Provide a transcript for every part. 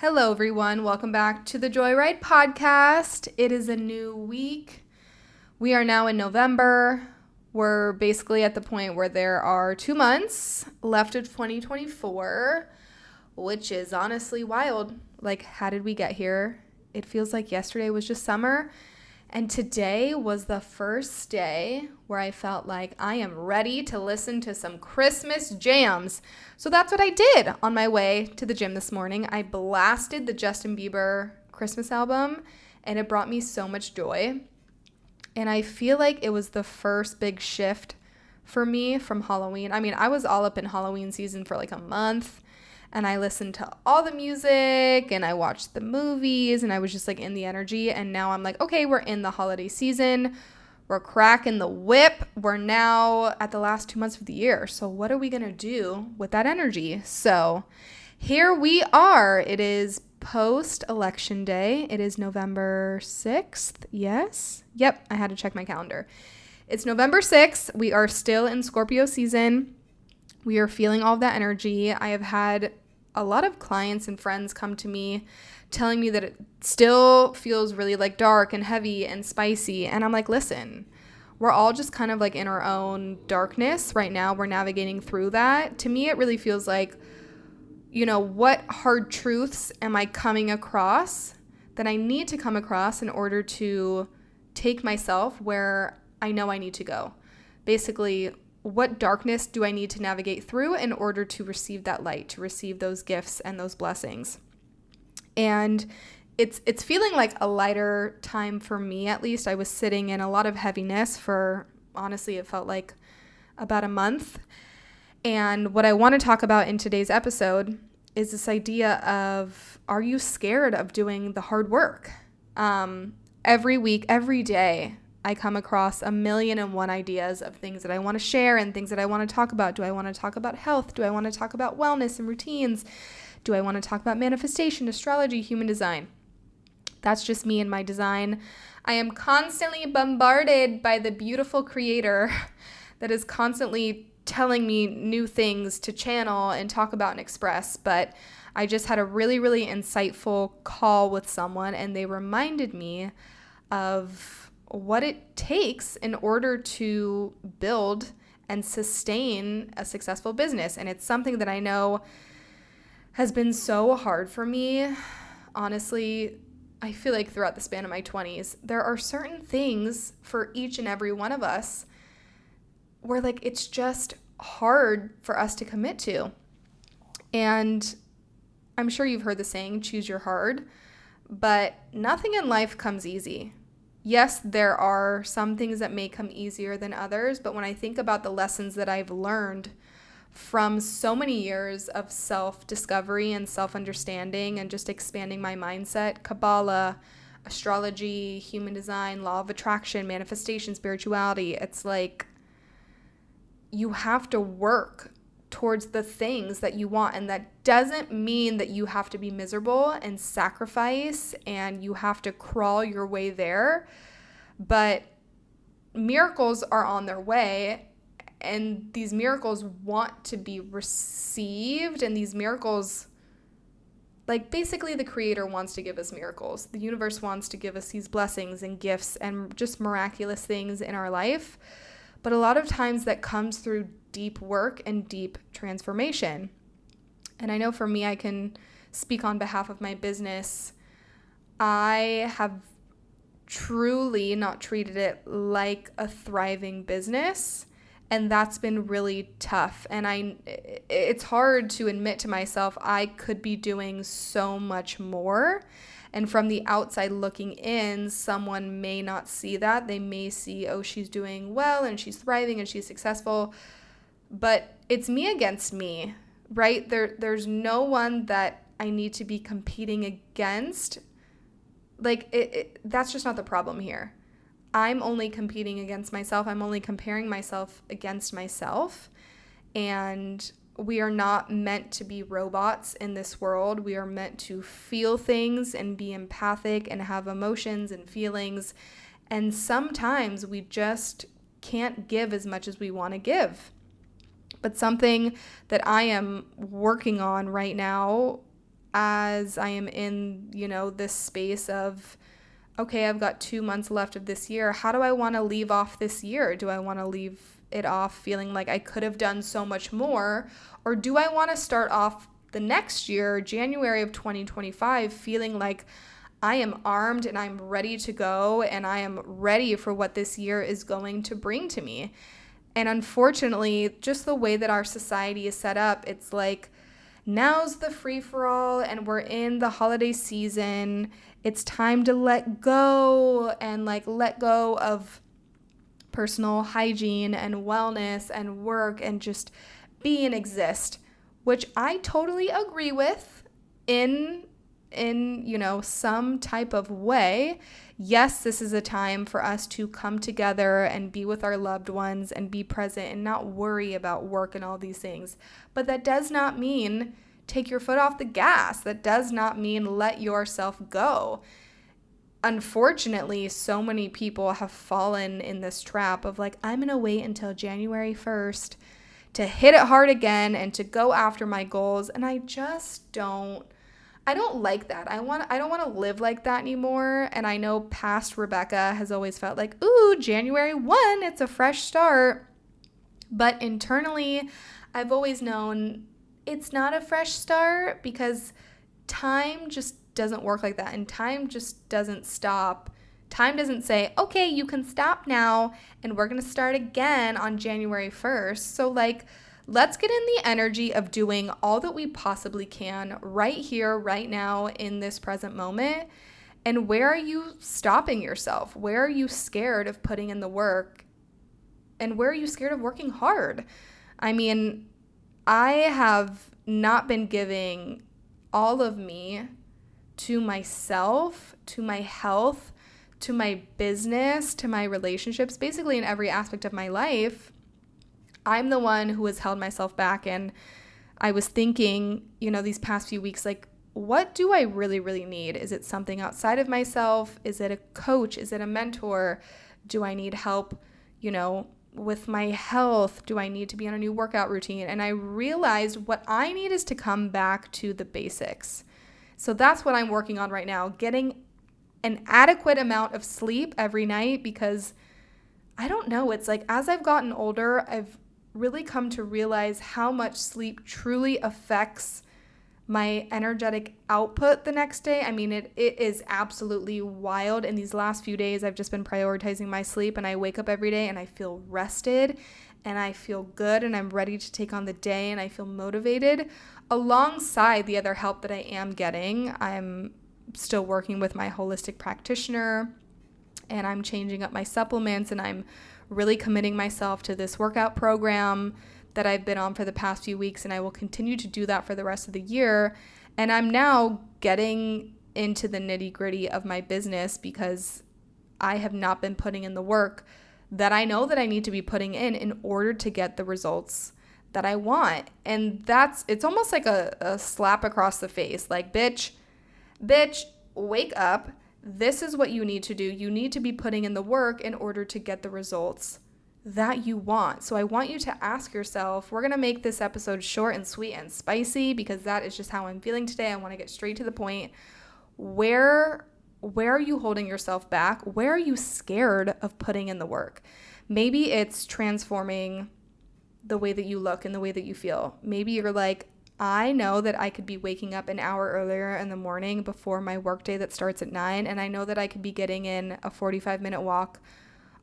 Hello, everyone. Welcome back to the Joyride podcast. It is a new week. We are now in November. We're basically at the point where there are 2 months left of 2024, which is honestly wild. Like, how did we get here? It feels like yesterday was just summer. And today was the first day where I felt like I am ready to listen to some Christmas jams. So that's what I did on my way to the gym this morning. I blasted the Justin Bieber Christmas album, and it brought me so much joy. And I feel like it was the first big shift for me from Halloween. I mean, I was all up in Halloween season for like a month. And I listened to all the music and I watched the movies and I was just like in the energy. And now I'm like, okay, we're in the holiday season. We're cracking the whip. We're now at the last 2 months of the year. So what are we going to do with that energy? So here we are. It is post-election day. It is November 6th. Yes. Yep. I had to check my calendar. It's November 6th. We are still in Scorpio season. We are feeling all of that energy. I have had a lot of clients and friends come to me telling me that it still feels really like dark and heavy and spicy. And I'm like, listen, we're all just kind of like in our own darkness right now. We're navigating through that. To me, it really feels like, what hard truths am I coming across that I need to come across in order to take myself where I know I need to go? Basically, what darkness do I need to navigate through in order to receive that light, to receive those gifts and those blessings? And it's feeling like a lighter time for me, at least. I was sitting in a lot of heaviness for, honestly, it felt like about a month. And what I want to talk about in today's episode is this idea of, are you scared of doing the hard work? Every week, every day, I come across 1,000,001 ideas of things that I want to share and things that I want to talk about. Do I want to talk about health? Do I want to talk about wellness and routines? Do I want to talk about manifestation, astrology, human design? That's just me and my design. I am constantly bombarded by the beautiful creator that is constantly telling me new things to channel and talk about and express. But I just had a really, really insightful call with someone, and they reminded me of what it takes in order to build and sustain a successful business. And it's something that I know has been so hard for me. Honestly, I feel like throughout the span of my 20s, there are certain things for each and every one of us where like it's just hard for us to commit to. And I'm sure you've heard the saying, choose your hard, but nothing in life comes easy. Yes, there are some things that may come easier than others, but when I think about the lessons that I've learned from so many years of self-discovery and self-understanding and just expanding my mindset, Kabbalah, astrology, human design, law of attraction, manifestation, spirituality, it's like you have to work towards the things that you want. And that doesn't mean that you have to be miserable and sacrifice and you have to crawl your way there. But miracles are on their way, and these miracles want to be received. And these miracles, like basically the creator wants to give us miracles. The universe wants to give us these blessings and gifts and just miraculous things in our life. But a lot of times that comes through deep work and deep transformation. And I know for me, I can speak on behalf of my business. I have truly not treated it like a thriving business. And that's been really tough. And it's hard to admit to myself, I could be doing so much more. And from the outside looking in, someone may not see that. They may see, oh, she's doing well and she's thriving and she's successful. But it's me against me, right? There's no one that I need to be competing against. Like, that's just not the problem here. I'm only competing against myself. I'm only comparing myself against myself. And we are not meant to be robots in this world. We are meant to feel things and be empathic and have emotions and feelings. And sometimes we just can't give as much as we want to give. But something that I am working on right now as I am in, this space of, okay, I've got 2 months left of this year. How do I want to leave off this year? Do I want to leave it off feeling like I could have done so much more? Or do I want to start off the next year, January of 2025, feeling like I am armed and I'm ready to go and I am ready for what this year is going to bring to me? And unfortunately, just the way that our society is set up, it's like, now's the free-for-all and we're in the holiday season. It's time to let go and let go of personal hygiene and wellness and work and just be and exist, which I totally agree with in some type of way. Yes, this is a time for us to come together and be with our loved ones and be present and not worry about work and all these things. But that does not mean take your foot off the gas. That does not mean let yourself go. Unfortunately, so many people have fallen in this trap of I'm going to wait until January 1st to hit it hard again and to go after my goals. And I just don't like that. I don't want to live like that anymore. And I know past Rebekah has always felt like, ooh, January 1, it's a fresh start. But internally, I've always known it's not a fresh start because time just doesn't work like that. And time just doesn't stop. Time doesn't say, okay, you can stop now and we're going to start again on January 1st. So let's get in the energy of doing all that we possibly can right here, right now, in this present moment. And where are you stopping yourself? Where are you scared of putting in the work? And where are you scared of working hard? I mean, I have not been giving all of me to myself, to my health, to my business, to my relationships, basically in every aspect of my life. I'm the one who has held myself back, and I was thinking, these past few weeks, what do I really, really need? Is it something outside of myself? Is it a coach? Is it a mentor? Do I need help, with my health? Do I need to be on a new workout routine? And I realized what I need is to come back to the basics. So that's what I'm working on right now, getting an adequate amount of sleep every night, because I don't know, it's as I've gotten older, I've really come to realize how much sleep truly affects my energetic output the next day. I mean, it is absolutely wild. In these last few days, I've just been prioritizing my sleep, and I wake up every day and I feel rested and I feel good and I'm ready to take on the day and I feel motivated, alongside the other help that I am getting. I'm still working with my holistic practitioner, and I'm changing up my supplements, and I'm really committing myself to this workout program that I've been on for the past few weeks, and I will continue to do that for the rest of the year. And I'm now getting into the nitty-gritty of my business because I have not been putting in the work that I know that I need to be putting in order to get the results that I want. And it's almost like a slap across the face. Bitch, wake up. This is what you need to do. You need to be putting in the work in order to get the results that you want. So I want you to ask yourself, we're going to make this episode short and sweet and spicy because that is just how I'm feeling today. I want to get straight to the point. Where are you holding yourself back? Where are you scared of putting in the work? Maybe it's transforming the way that you look and the way that you feel. Maybe you're I know that I could be waking up an hour earlier in the morning before my workday that starts at 9, and I know that I could be getting in a 45-minute walk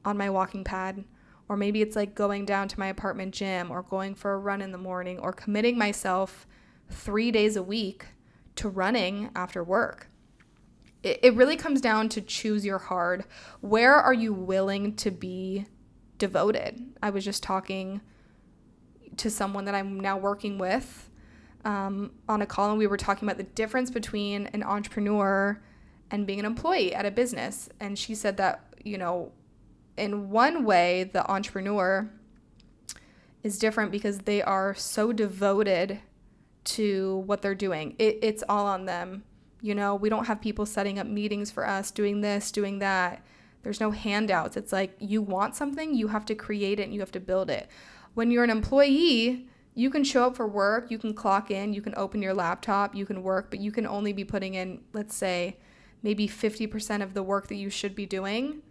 on my walking pad. Or maybe it's going down to my apartment gym or going for a run in the morning or committing myself 3 days a week to running after work. It really comes down to choose your hard. Where are you willing to be devoted? I was just talking to someone that I'm now working with on a call, and we were talking about the difference between an entrepreneur and being an employee at a business. And she said that, in one way, the entrepreneur is different because they are so devoted to what they're doing. It's all on them. We don't have people setting up meetings for us, doing this, doing that. There's no handouts. It's you want something, you have to create it and you have to build it. When you're an employee, You can show up for work, you can clock in, you can open your laptop, you can work, but you can only be putting in, let's say, maybe 50% of the work that you should be doing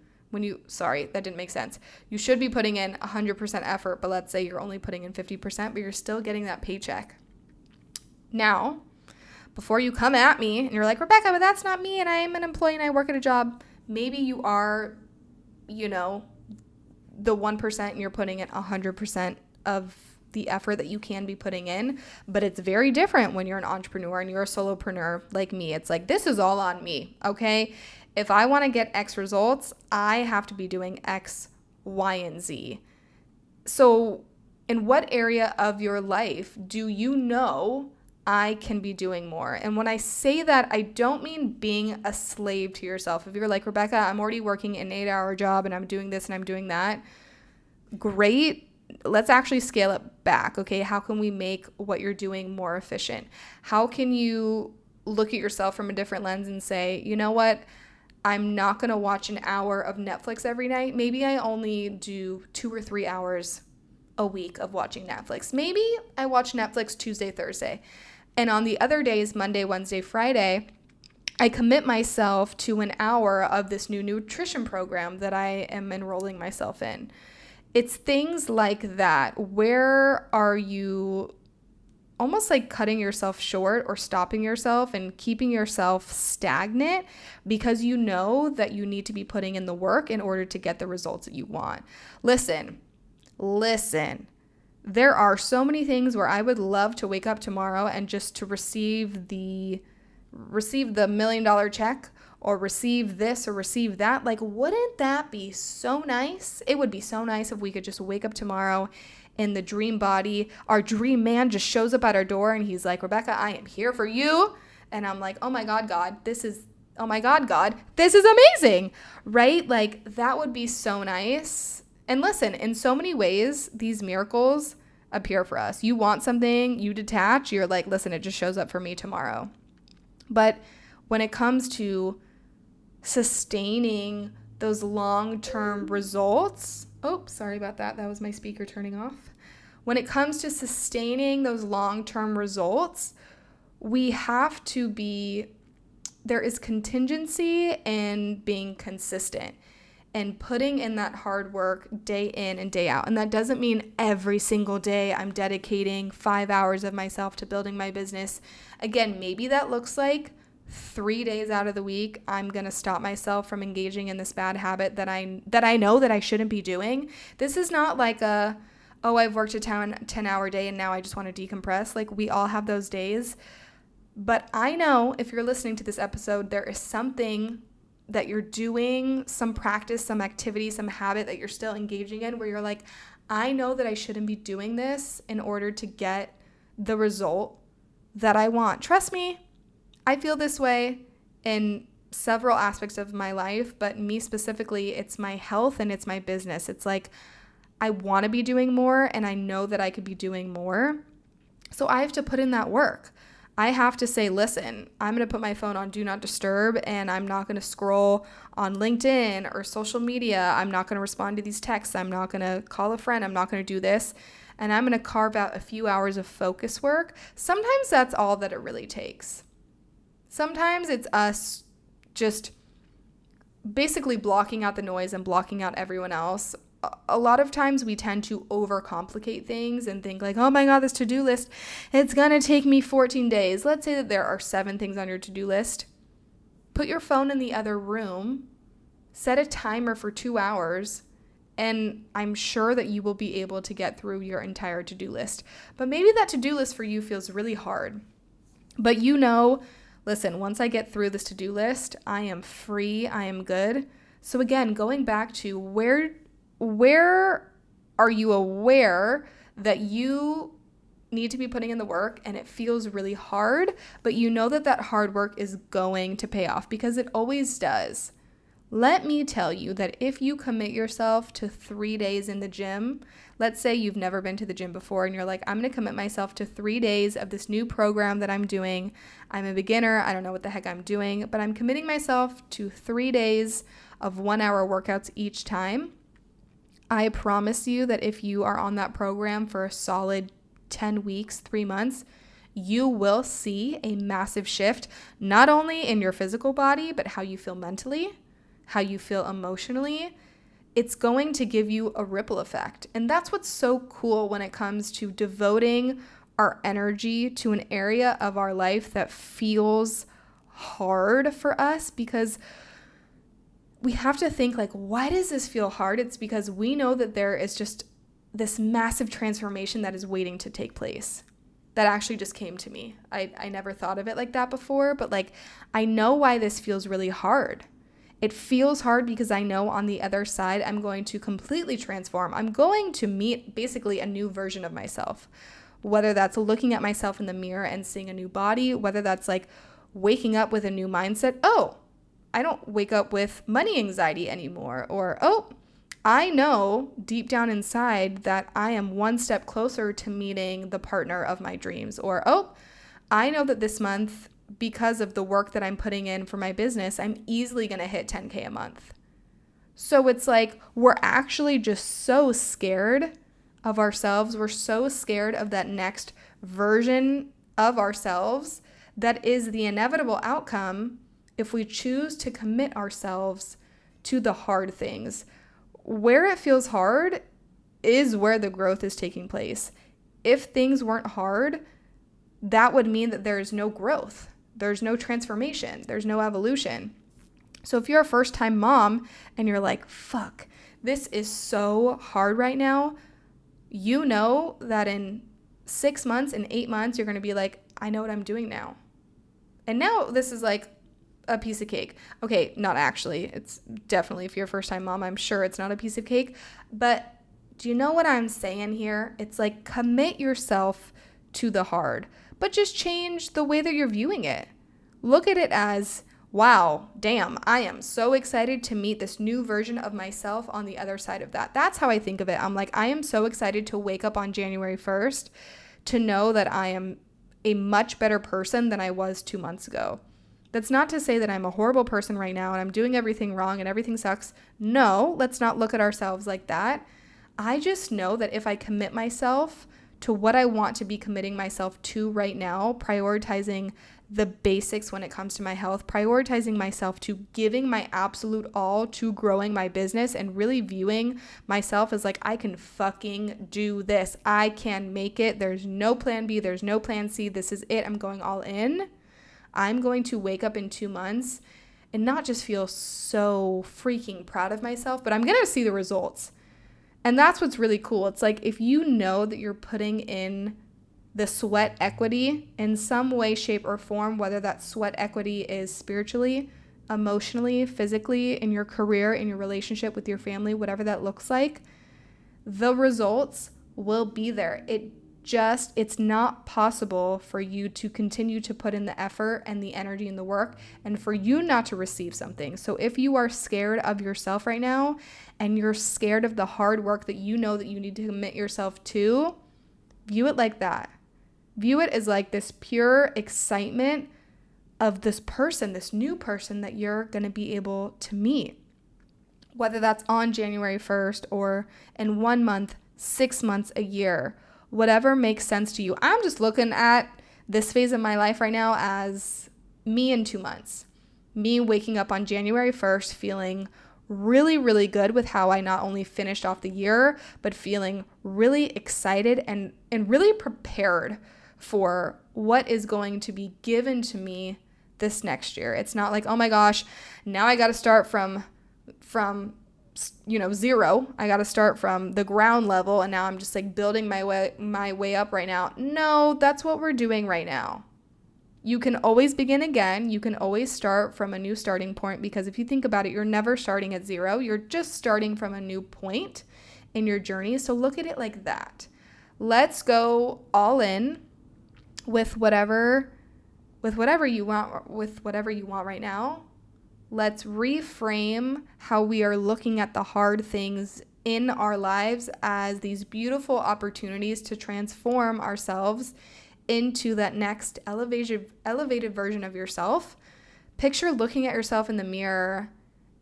sorry, that didn't make sense. You should be putting in 100% effort, but let's say you're only putting in 50%, but you're still getting that paycheck. Now, before you come at me and you're like, Rebekah, but that's not me and I am an employee and I work at a job. Maybe you are, the 1% and you're putting in 100% of the effort that you can be putting in, but it's very different when you're an entrepreneur and you're a solopreneur like me. It's like, this is all on me, okay? If I want to get X results, I have to be doing X, Y, and Z. So in what area of your life do you know I can be doing more? And when I say that, I don't mean being a slave to yourself. If you're like, Rebekah, I'm already working an 8-hour job and I'm doing this and I'm doing that, great. Let's actually scale it back, okay? How can we make what you're doing more efficient? How can you look at yourself from a different lens and say, you know what? I'm not going to watch an hour of Netflix every night. Maybe I only do 2 or 3 hours a week of watching Netflix. Maybe I watch Netflix Tuesday, Thursday. And on the other days, Monday, Wednesday, Friday, I commit myself to an hour of this new nutrition program that I am enrolling myself in. It's things like that. Where are you almost like cutting yourself short or stopping yourself and keeping yourself stagnant because you know that you need to be putting in the work in order to get the results that you want? Listen. There are so many things where I would love to wake up tomorrow and just to receive the $1 million check or receive this or receive that. Like, wouldn't that be so nice? It would be so nice if we could just wake up tomorrow in the dream body. Our dream man just shows up at our door and he's like, Rebekah, I am here for you. And I'm like, oh my God, this is amazing, right? Like, that would be so nice. And listen, in so many ways, these miracles appear for us. You want something, you detach, you're like, listen, it just shows up for me tomorrow. But when it comes to sustaining those long-term results, sorry about that. That was my speaker turning off. When it comes to sustaining those long-term results, there is contingency in being consistent and putting in that hard work day in and day out. And that doesn't mean every single day I'm dedicating 5 hours of myself to building my business. Again, maybe that looks like 3 days out of the week, I'm going to stop myself from engaging in this bad habit that I know that I shouldn't be doing. This is not like I've worked a 10-hour day and now I just want to decompress. Like, we all have those days. But I know if you're listening to this episode, there is something that you're doing, some practice, some activity, some habit that you're still engaging in where you're like, I know that I shouldn't be doing this in order to get the result that I want. Trust me, I feel this way in several aspects of my life, but me specifically, it's my health and it's my business. It's like, I want to be doing more and I know that I could be doing more. So I have to put in that work. I have to say, listen, I'm going to put my phone on Do Not Disturb and I'm not going to scroll on LinkedIn or social media. I'm not going to respond to these texts. I'm not going to call a friend. I'm not going to do this. And I'm going to carve out a few hours of focus work. Sometimes that's all that it really takes. Sometimes it's us just basically blocking out the noise and blocking out everyone else. A lot of times we tend to overcomplicate things and think like, oh my God, this to-do list, it's going to take me 14 days. Let's say that there are 7 things on your to-do list. Put your phone in the other room, set a timer for 2 hours, and I'm sure that you will be able to get through your entire to-do list. But maybe that to-do list for you feels really hard. But listen, once I get through this to-do list, I am free, I am good. So again, going back to where are you aware that you need to be putting in the work and it feels really hard, but you know that hard work is going to pay off because it always does. Let me tell you that if you commit yourself to 3 days in the gym, let's say you've never been to the gym before and you're like, I'm going to commit myself to 3 days of this new program that I'm doing. I'm a beginner. I don't know what the heck I'm doing, but I'm committing myself to 3 days of 1-hour workouts each time. I promise you that if you are on that program for a solid 10 weeks, 3 months, you will see a massive shift, not only in your physical body, but how you feel mentally, how you feel emotionally. It's going to give you a ripple effect. And that's what's so cool when it comes to devoting our energy to an area of our life that feels hard for us, because we have to think like, why does this feel hard? It's because we know that there is just this massive transformation that is waiting to take place. That actually just came to me. I never thought of it like that before, but like, I know why this feels really hard. It feels hard because I know on the other side, I'm going to completely transform. I'm going to meet basically a new version of myself, whether that's looking at myself in the mirror and seeing a new body, whether that's like waking up with a new mindset. Oh, I don't wake up with money anxiety anymore. Or, oh, I know deep down inside that I am one step closer to meeting the partner of my dreams. Or, oh, I know that this month, because of the work that I'm putting in for my business, I'm easily going to hit 10K a month. So it's like, we're actually just so scared of ourselves. We're so scared of that next version of ourselves that is the inevitable outcome if we choose to commit ourselves to the hard things. Where it feels hard is where the growth is taking place. If things weren't hard, that would mean that there's no growth. There's no transformation. There's no evolution. So if you're a first-time mom and you're like, fuck, this is so hard right now, you know that in 6 months, in 8 months, you're going to be like, I know what I'm doing now. And now this is like a piece of cake. Okay, not actually. It's definitely, if you're a first-time mom, I'm sure it's not a piece of cake. But do you know what I'm saying here? It's like, commit yourself to the hard, but just change the way that you're viewing it. Look at it as, wow, damn, I am so excited to meet this new version of myself on the other side of that. That's how I think of it. I'm like, I am so excited to wake up on January 1st to know that I am a much better person than I was 2 months ago. That's not to say that I'm a horrible person right now and I'm doing everything wrong and everything sucks. No, let's not look at ourselves like that. I just know that if I commit myself to what I want to be committing myself to right now, prioritizing the basics when it comes to my health, prioritizing myself to giving my absolute all to growing my business and really viewing myself as like, I can fucking do this. I can make it. There's no plan B. There's no plan C. This is it. I'm going all in. I'm going to wake up in 2 months and not just feel so freaking proud of myself, but I'm going to see the results. And that's what's really cool. It's like, if you know that you're putting in the sweat equity in some way, shape, or form, whether that sweat equity is spiritually, emotionally, physically, in your career, in your relationship with your family, whatever that looks like, the results will be there. It's not possible for you to continue to put in the effort and the energy and the work and for you not to receive something. So if you are scared of yourself right now and you're scared of the hard work that you know that you need to commit yourself to, view it like that. View it as like this pure excitement of this person, this new person that you're going to be able to meet. Whether that's on January 1st or in 1 month, 6 months, a year, whatever makes sense to you. I'm just looking at this phase of my life right now as me in 2 months. Me waking up on January 1st feeling really, really good with how I not only finished off the year, but feeling really excited and really prepared for what is going to be given to me this next year. It's not like, oh my gosh, now I got to start from zero. I got to start from the ground level and now I'm just like building my way up right now. No, that's what we're doing right now. You can always begin again. You can always start from a new starting point, because if you think about it, you're never starting at zero. You're just starting from a new point in your journey. So look at it like that. Let's go all in with whatever you want right now. Let's reframe how we are looking at the hard things in our lives as these beautiful opportunities to transform ourselves into that next elevated version of yourself. Picture looking at yourself in the mirror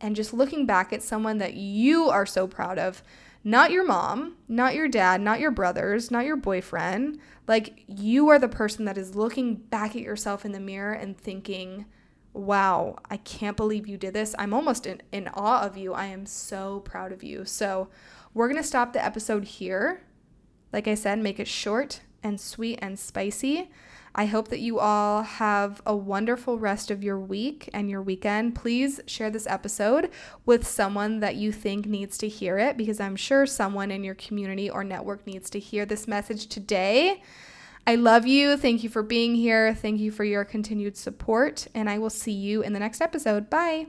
and just looking back at someone that you are so proud of, not your mom, not your dad, not your brothers, not your boyfriend. Like, you are the person that is looking back at yourself in the mirror and thinking, wow, I can't believe you did this. I'm almost in awe of you. I am so proud of you. So we're going to stop the episode here. Like I said, make it short and sweet and spicy. I hope that you all have a wonderful rest of your week and your weekend. Please share this episode with someone that you think needs to hear it, because I'm sure someone in your community or network needs to hear this message today. I love you. Thank you for being here. Thank you for your continued support, and I will see you in the next episode. Bye.